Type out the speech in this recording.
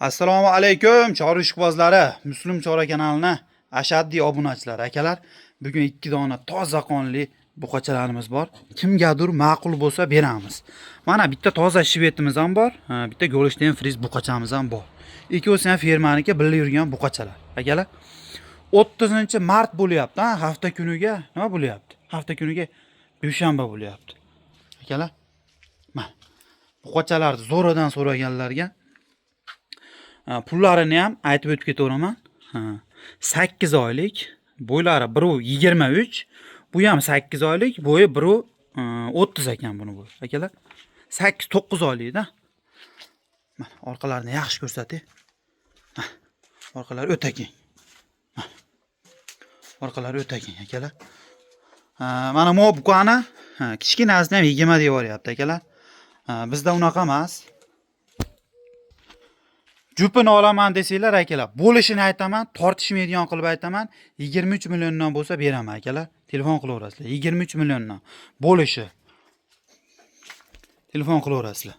Assalomu alaykum chorva ishqibozlari, Muslim Chorva kanalining ashaddiy obunachilari akalar. Bugun 2 dona toza qonli buqachalarimiz bor. Kimgadir ma'qul bo'lsa beramiz. Mana bitta toza shvetimiz ham bor, bitta Golden friz buqachamiz ham bor. Ikkovsi ham fermaniki birga yurgan buqachalar. Akalar, 30-mart bo'lyapti, hafta kuniga nima bo'lyapti? Hafta kuniga dushanba bo'lyapti. Akalar, mana buqachalarni zo'radan so'raganlarga pullarini ham aytib o'tib ketaveraman. 8 oylik, bo'ylari biri 23, bu ham 8 oylik, bo'yi biri 30 ekan buni bo'yi. Akalar, 8-9 oylikda. Mana orqalarini yaxshi ko'rsating. Orqalari o'ta keng. Orqalari o'ta keng akalar. Mana bu buqani kichkinasini ham 20 deb yuboryapti akalar. Bizda unaqa emas. Jupini olaman desanglar akalar, bo'lishini aytaman, tortishmaydigan qilib aytaman, 23 milliondan bo'lsa beraman akalar. Telefon qilaverasizlar. 23 milliondan bo'lishi. Telefon qilaverasizlar.